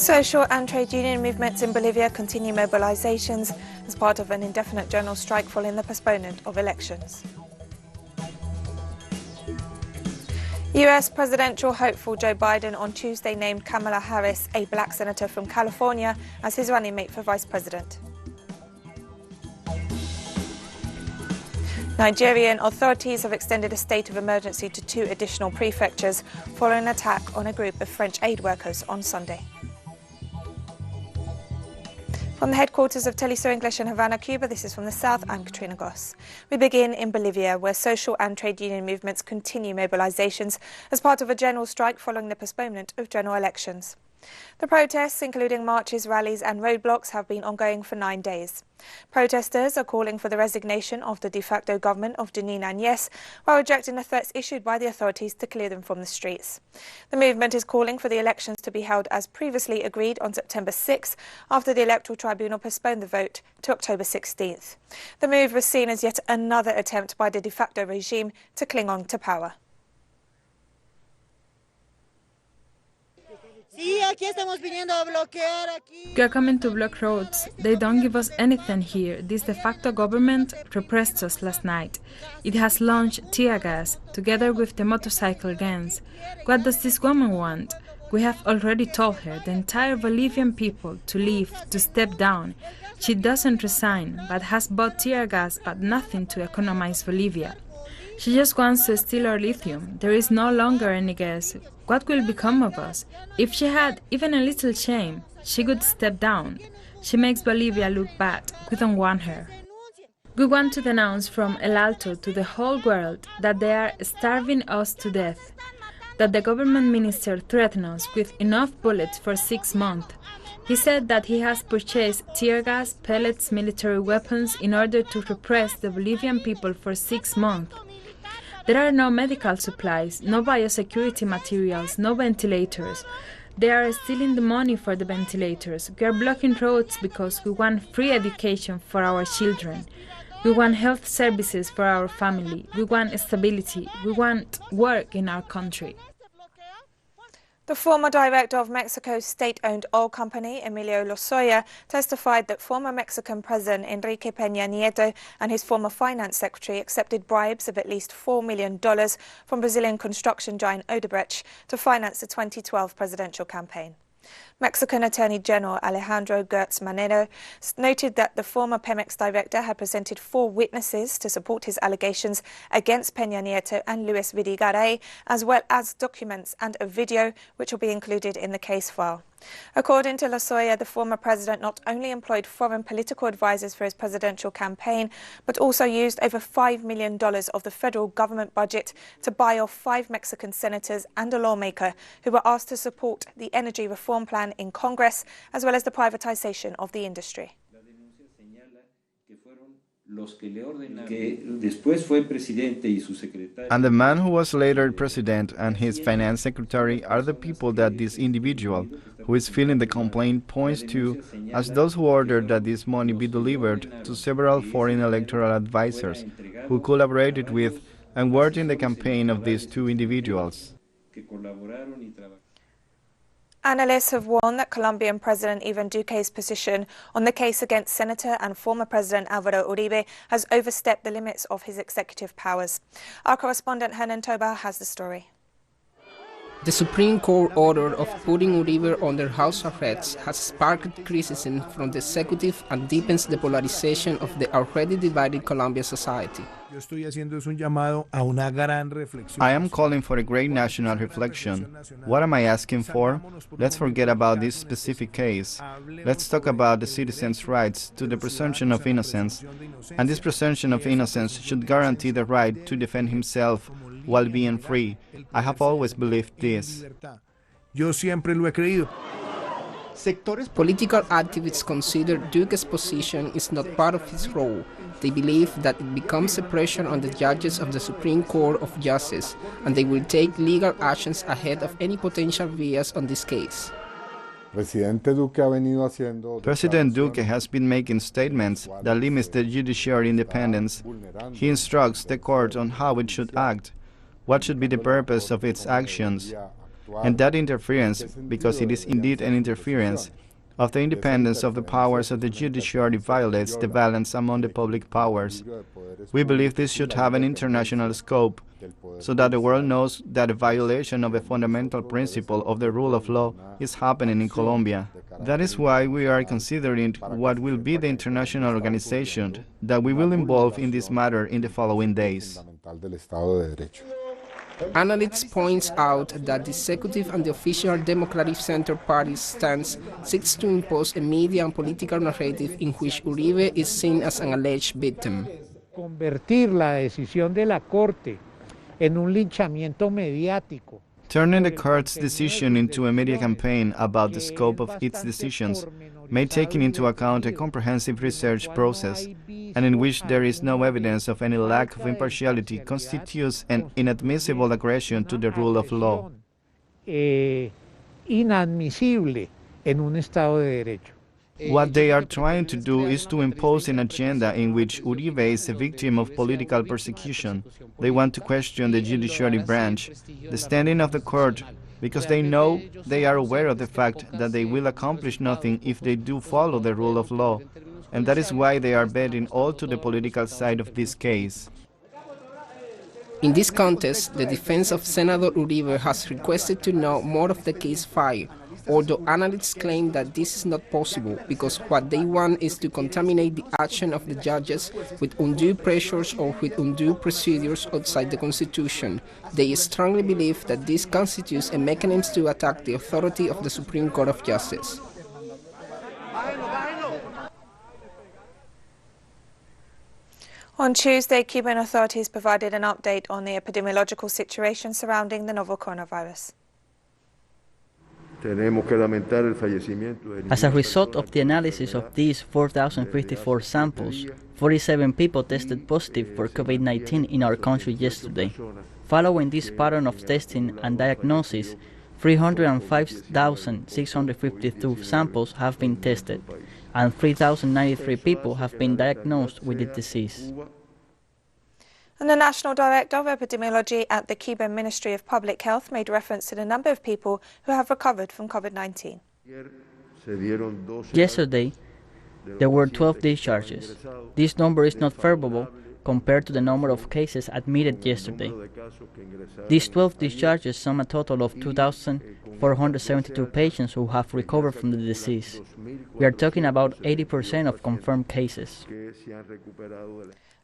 Social and trade union movements in Bolivia continue mobilizations as part of an indefinite general strike following the postponement of elections. US presidential hopeful Joe Biden on Tuesday named Kamala Harris, a black senator from California, as his running mate for vice president. Nigerian authorities have extended a state of emergency to 2 additional prefectures following an attack on a group of French aid workers on Sunday. From the headquarters of Telesur English in Havana, Cuba, this is From the South, I'm Katrina Goss. We begin in Bolivia, where social and trade union movements continue mobilizations as part of a general strike following the postponement of general elections. The protests, including marches, rallies and roadblocks, have been ongoing for 9 days. Protesters are calling for the resignation of the de facto government of Denis Nunez while rejecting the threats issued by the authorities to clear them from the streets. The movement is calling for the elections to be held as previously agreed on September 6th after the Electoral Tribunal postponed the vote to October 16th. The move was seen as yet another attempt by the de facto regime to cling on to power. We are coming to block roads. They don't give us anything here. This de facto government repressed us last night. It has launched tear gas, together with the motorcycle gangs. What does this woman want? We have already told her, the entire Bolivian people, to leave, to step down. She doesn't resign, but has bought tear gas, but nothing to economize Bolivia. She just wants to steal our lithium. There is no longer any gas. What will become of us? If she had even a little shame, she would step down. She makes Bolivia look bad. We don't want her. We want to denounce from El Alto to the whole world that they are starving us to death, that the government minister threatened us with enough bullets for 6 months. He said that he has purchased tear gas, pellets, military weapons in order to repress the Bolivian people for 6 months. There are no medical supplies, no biosecurity materials, no ventilators. They are stealing the money for the ventilators. We are blocking roads because we want free education for our children. We want health services for our family. We want stability. We want work in our country. The former director of Mexico's state-owned oil company, Emilio Lozoya, testified that former Mexican President Enrique Peña Nieto and his former finance secretary accepted bribes of at least $4 million from Brazilian construction giant Odebrecht to finance the 2012 presidential campaign. Mexican Attorney General Alejandro Gertz Manero noted that the former Pemex director had presented 4 witnesses to support his allegations against Peña Nieto and Luis Vidigaray, as well as documents and a video which will be included in the case file. According to Lozoya, the former president not only employed foreign political advisors for his presidential campaign, but also used over $5 million of the federal government budget to buy off 5 Mexican senators and a lawmaker who were asked to support the energy reform plan in Congress, as well as the privatization of the industry. And the man who was later president and his finance secretary are the people that this individual, who is filing the complaint, points to as those who ordered that this money be delivered to several foreign electoral advisors who collaborated with and worked in the campaign of these 2 individuals. Analysts have warned that Colombian President Ivan Duque's position on the case against Senator and former President Álvaro Uribe has overstepped the limits of his executive powers. Our correspondent Hernan Toba has the story. The Supreme Court order of putting Uribe under house arrest has sparked criticism from the executive and deepens the polarization of the already divided Colombian society. I am calling for a great national reflection. What am I asking for? Let's forget about this specific case. Let's talk about the citizens' rights to the presumption of innocence. And this presumption of innocence should guarantee the right to defend himself while being free. I have always believed this. Political activists consider Duque's position is not part of his role. They believe that it becomes a pressure on the judges of the Supreme Court of Justice, and they will take legal actions ahead of any potential bias on this case. President Duque has been making statements that limit the judiciary independence. He instructs the court on how it should act, what should be the purpose of its actions. and that interference, because it is indeed an interference, of the independence of the powers of the judiciary violates the balance among the public powers. We believe this should have an international scope, so that the world knows that a violation of a fundamental principle of the rule of law is happening in Colombia. That is why we are considering what will be the international organization that we will involve in this matter in the following days. Analysts point out that the executive and the official Democratic Center Party's stance seeks to impose a media and political narrative in which Uribe is seen as an alleged victim. Convertir la decisión de la Corte en un linchamiento mediático. Turning the court's decision into a media campaign about the scope of its decisions may take into account a comprehensive research process, and in which there is no evidence of any lack of impartiality, constitutes an inadmissible aggression to the rule of law. Inadmisible en un Estado de Derecho. What they are trying to do is to impose an agenda in which Uribe is a victim of political persecution. They want to question the judiciary branch, the standing of the court, because they know, they are aware of the fact that they will accomplish nothing if they do follow the rule of law, and that is why they are betting all to the political side of this case. In this context, the defense of Senator Uribe has requested to know more of the case file, although analysts claim that this is not possible because what they want is to contaminate the action of the judges with undue pressures or with undue procedures outside the Constitution. They strongly believe that this constitutes a mechanism to attack the authority of the Supreme Court of Justice. On Tuesday, Cuban authorities provided an update on the epidemiological situation surrounding the novel coronavirus. As a result of the analysis of these 4,054 samples, 47 people tested positive for COVID-19 in our country yesterday. Following this pattern of testing and diagnosis, 305,652 samples have been tested, and 3,093 people have been diagnosed with the disease. And the National Director of Epidemiology at the Cuban Ministry of Public Health made reference to the number of people who have recovered from COVID-19. Yesterday, there were 12 discharges. This number is not favorable compared to the number of cases admitted yesterday. These 12 discharges sum a total of 2,472 patients who have recovered from the disease. We are talking about 80% of confirmed cases.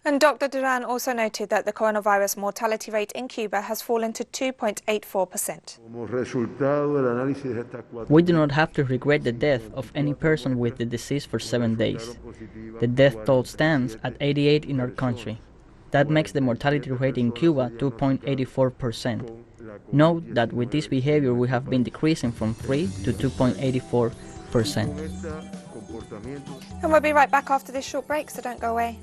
And Dr. Duran also noted that the coronavirus mortality rate in Cuba has fallen to 2.84%. We do not have to regret the death of any person with the disease for 7 days. The death toll stands at 88 in our country. That makes the mortality rate in Cuba 2.84%. Note that with this behavior we have been decreasing from 3 to 2.84%. And we'll be right back after this short break, so don't go away.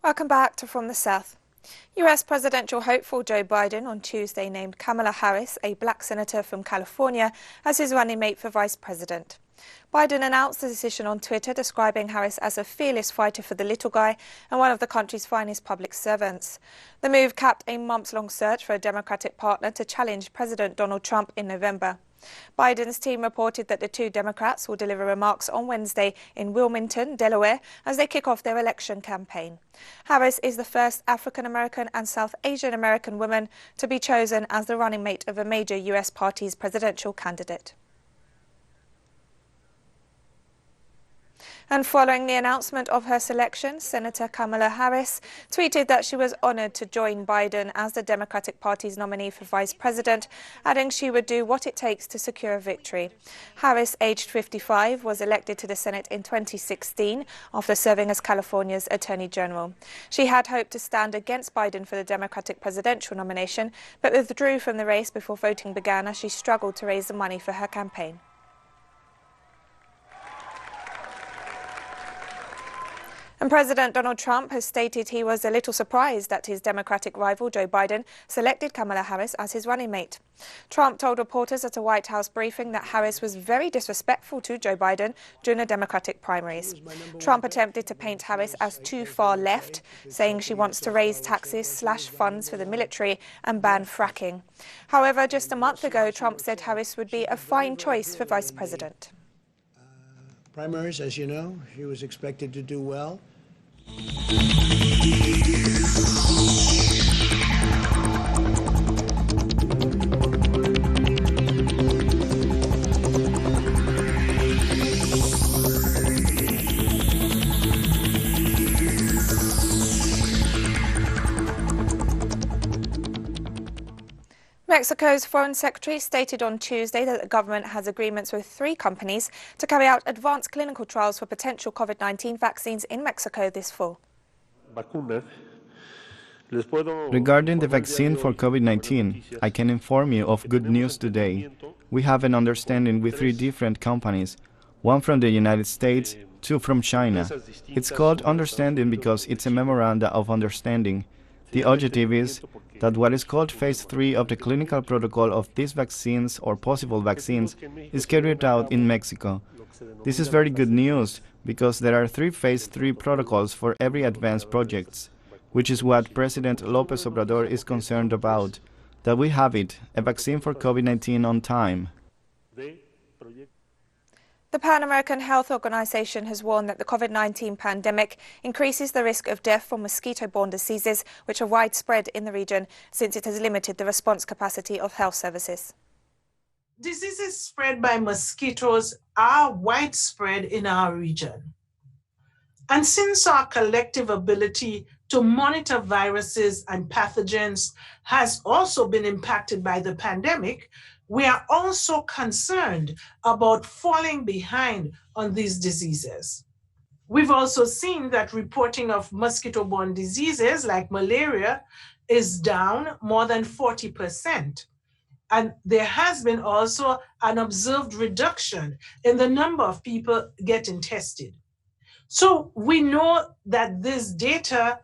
Welcome back to From the South. US presidential hopeful Joe Biden on Tuesday named Kamala Harris, a black senator from California, as his running mate for vice president. Biden announced the decision on Twitter, describing Harris as a fearless fighter for the little guy and one of the country's finest public servants. The move capped a months-long search for a Democratic partner to challenge President Donald Trump in November. Biden's team reported that the two Democrats will deliver remarks on Wednesday in Wilmington, Delaware, as they kick off their election campaign. Harris is the first African-American and South Asian American woman to be chosen as the running mate of a major US party's presidential candidate. And following the announcement of her selection, Senator Kamala Harris tweeted that she was honored to join Biden as the Democratic Party's nominee for vice president, adding she would do what it takes to secure a victory. Harris, aged 55, was elected to the Senate in 2016 after serving as California's Attorney General. She had hoped to stand against Biden for the Democratic presidential nomination, but withdrew from the race before voting began as she struggled to raise the money for her campaign. And President Donald Trump has stated he was a little surprised that his Democratic rival Joe Biden selected Kamala Harris as his running mate. Trump told reporters at a White House briefing that Harris was very disrespectful to Joe Biden during the Democratic primaries. Trump attempted to paint Harris as too far left, saying she wants to raise taxes, slash funds for the military and ban fracking. However, just a month ago, Trump said Harris would be a fine choice for vice president. Primaries, as you know, she was expected to do well. Mexico's Foreign Secretary stated on Tuesday that the government has agreements with 3 companies to carry out advanced clinical trials for potential COVID-19 vaccines in Mexico this fall. Regarding the vaccine for COVID-19, I can inform you of good news today. We have an understanding with 3 different companies, 1 from the United States, 2 from China. It's called understanding because it's a memoranda of understanding. The objective is that what is called Phase 3 of the clinical protocol of these vaccines or possible vaccines is carried out in Mexico. This is very good news because there are 3 Phase 3 protocols for every advanced projects, which is what President López Obrador is concerned about, that we have it, a vaccine for COVID-19 on time. The Pan American Health Organization has warned that the COVID-19 pandemic increases the risk of death from mosquito-borne diseases, which are widespread in the region, since it has limited the response capacity of health services. Diseases spread by mosquitoes are widespread in our region. And since our collective ability to monitor viruses and pathogens has also been impacted by the pandemic, we are also concerned about falling behind on these diseases. We've also seen that reporting of mosquito-borne diseases like malaria is down more than 40%. And there has been also an observed reduction in the number of people getting tested. So we know that this data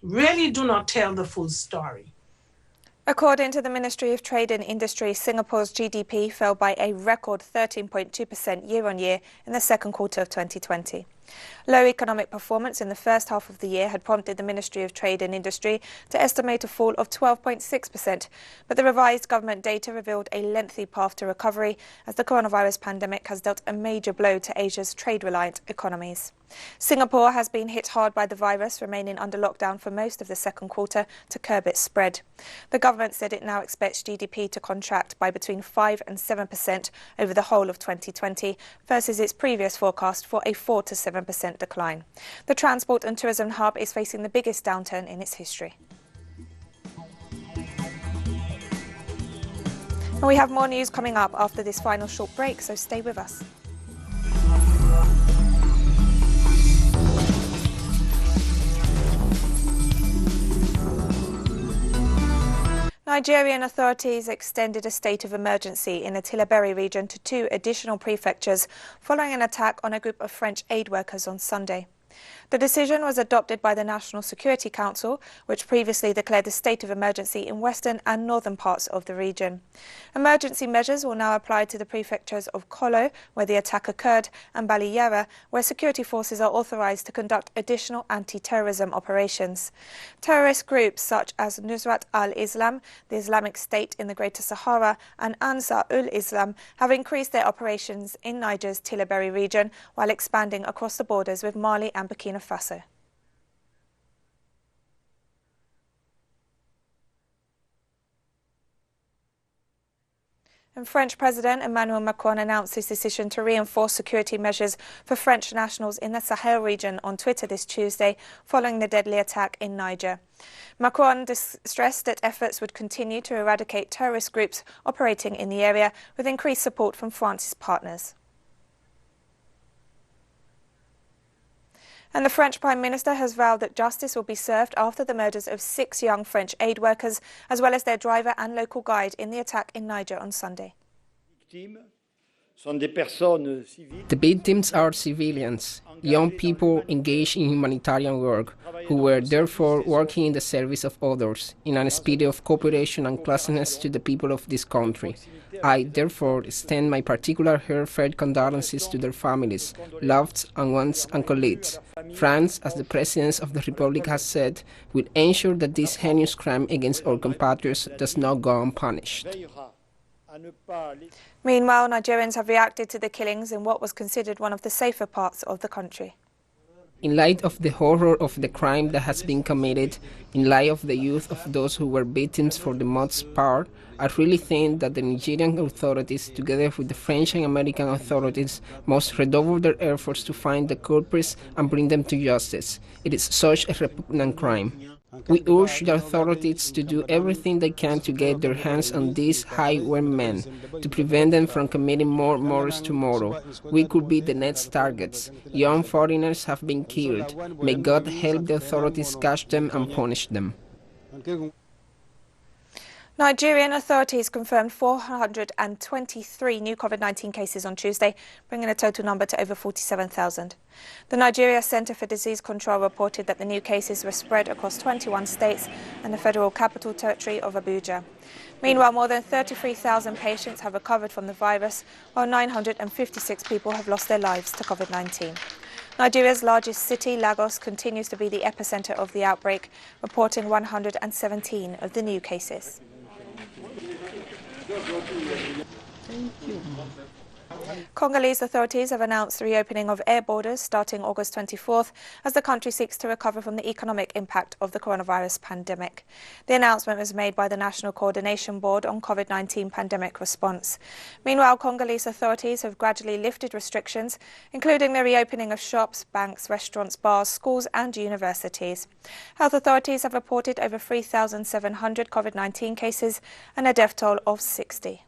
really do not tell the full story. According to the Ministry of Trade and Industry, Singapore's GDP fell by a record 13.2% year-on-year in the second quarter of 2020. Low economic performance in the first half of the year had prompted the Ministry of Trade and Industry to estimate a fall of 12.6%, but the revised government data revealed a lengthy path to recovery as the coronavirus pandemic has dealt a major blow to Asia's trade-reliant economies. Singapore has been hit hard by the virus, remaining under lockdown for most of the second quarter to curb its spread. The government said it now expects GDP to contract by between 5 and 7% over the whole of 2020 versus its previous forecast for a 4 to 7% decline. The transport and tourism hub is facing the biggest downturn in its history. And we have more news coming up after this final short break, so stay with us. Nigerian authorities extended a state of emergency in the Tillaberi region to 2 additional prefectures following an attack on a group of French aid workers on Sunday. The decision was adopted by the National Security Council, which previously declared a state of emergency in western and northern parts of the region. Emergency measures will now apply to the prefectures of Kolo, where the attack occurred, and Baliyara, where security forces are authorized to conduct additional anti-terrorism operations. Terrorist groups such as Nusrat al-Islam, the Islamic State in the Greater Sahara, and Ansar-ul-Islam have increased their operations in Niger's Tillaberi region while expanding across the borders with Mali and Burkina Faso. And French President Emmanuel Macron announced his decision to reinforce security measures for French nationals in the Sahel region on Twitter this Tuesday, following the deadly attack in Niger. Macron stressed that efforts would continue to eradicate terrorist groups operating in the area, with increased support from France's partners. And the French Prime Minister has vowed that justice will be served after the murders of 6 young French aid workers, as well as their driver and local guide in the attack in Niger on Sunday. The victims are civilians, young people engaged in humanitarian work, who were therefore working in the service of others, in a spirit of cooperation and closeness to the people of this country. I, therefore, extend my particular heartfelt condolences to their families, loved ones and colleagues. France, as the President of the Republic has said, will ensure that this heinous crime against our compatriots does not go unpunished. Meanwhile, Nigerians have reacted to the killings in what was considered one of the safer parts of the country. In light of the horror of the crime that has been committed, in light of the youth of those who were victims for the most part, I really think that the Nigerian authorities, together with the French and American authorities, must redouble their efforts to find the culprits and bring them to justice. It is such a repugnant crime. We urge the authorities to do everything they can to get their hands on these highwaymen, to prevent them from committing more murders tomorrow. We could be the next targets. Young foreigners have been killed. May God help the authorities catch them and punish them. Nigerian authorities confirmed 423 new COVID-19 cases on Tuesday, bringing the total number to over 47,000. The Nigeria Center for Disease Control reported that the new cases were spread across 21 states and the Federal Capital Territory of Abuja. Meanwhile, more than 33,000 patients have recovered from the virus, while 956 people have lost their lives to COVID-19. Nigeria's largest city, Lagos, continues to be the epicenter of the outbreak, reporting 117 of the new cases. Congolese authorities have announced the reopening of air borders starting August 24th as the country seeks to recover from the economic impact of the coronavirus pandemic. The announcement was made by the National Coordination Board on COVID-19 pandemic response. Meanwhile, Congolese authorities have gradually lifted restrictions, including the reopening of shops, banks, restaurants, bars, schools and universities. Health authorities have reported over 3,700 COVID-19 cases and a death toll of 60.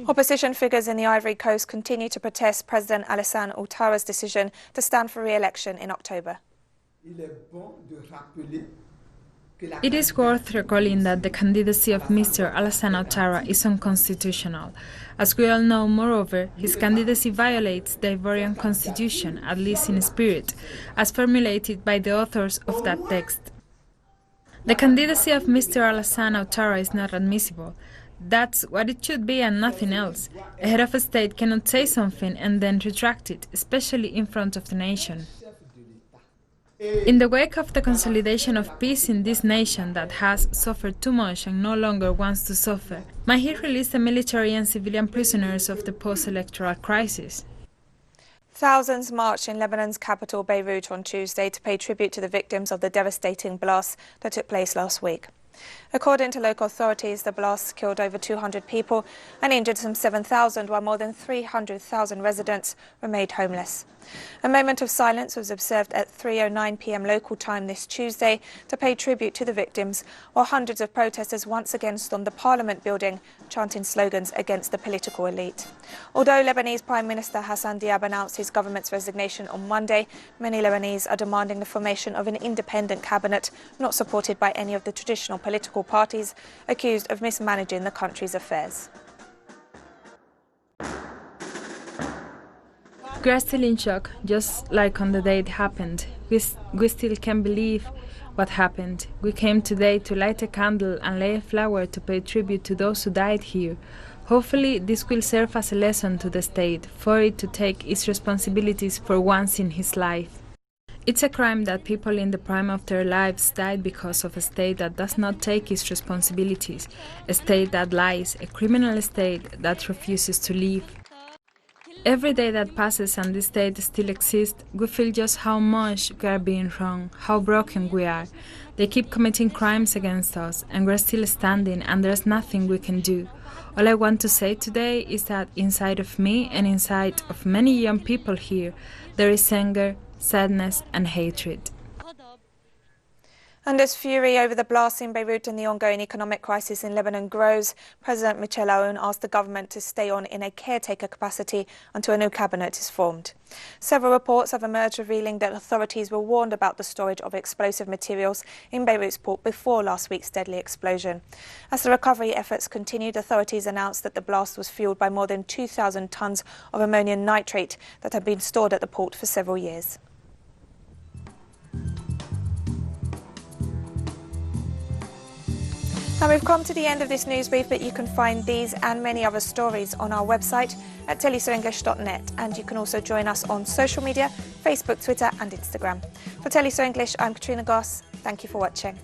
Opposition figures in the Ivory Coast continue to protest President Alassane Ouattara's decision to stand for re-election in October. It is worth recalling that the candidacy of Mr. Alassane Ouattara is unconstitutional. As we all know, moreover, his candidacy violates the Ivorian constitution, at least in spirit, as formulated by the authors of that text. The candidacy of Mr. Alassane Ouattara is not admissible. That's what it should be and nothing else. A head of a state cannot say something and then retract it, especially in front of the nation. In the wake of the consolidation of peace in this nation that has suffered too much and no longer wants to suffer, might he release the military and civilian prisoners of the post-electoral crisis? Thousands marched in Lebanon's capital, Beirut, on Tuesday to pay tribute to the victims of the devastating blasts that took place last week. According to local authorities, the blasts killed over 200 people and injured some 7,000, while more than 300,000 residents were made homeless. A moment of silence was observed at 3:09 p.m. local time this Tuesday to pay tribute to the victims, while hundreds of protesters once again stormed the Parliament building, chanting slogans against the political elite. Although Lebanese Prime Minister Hassan Diab announced his government's resignation on Monday, many Lebanese are demanding the formation of an independent cabinet not supported by any of the traditional political parties accused of mismanaging the country's affairs. We are still in shock, just like on the day it happened. We still can't believe what happened. We came today to light a candle and lay a flower to pay tribute to those who died here. Hopefully this will serve as a lesson to the state, for it to take its responsibilities for once in his life. It's a crime that people in the prime of their lives died because of a state that does not take its responsibilities, a state that lies, a criminal state that refuses to live. Every day that passes and this state still exists, we feel just how much we are being wrong, how broken we are. They keep committing crimes against us, and we're still standing, and there's nothing we can do. All I want to say today is that inside of me and inside of many young people here, there is anger, sadness and hatred. And as fury over the blasts in Beirut and the ongoing economic crisis in Lebanon grows, President Michel Aoun asked the government to stay on in a caretaker capacity until a new cabinet is formed. Several reports have emerged revealing that authorities were warned about the storage of explosive materials in Beirut's port before last week's deadly explosion. As the recovery efforts continued, authorities announced that the blast was fueled by more than 2,000 tons of ammonium nitrate that had been stored at the port for several years. Now we've come to the end of this news brief, but you can find these and many other stories on our website at telesoenglish.net, and you can also join us on social media, Facebook, Twitter and Instagram. For Teleso English, I'm Katrina Goss. Thank you for watching.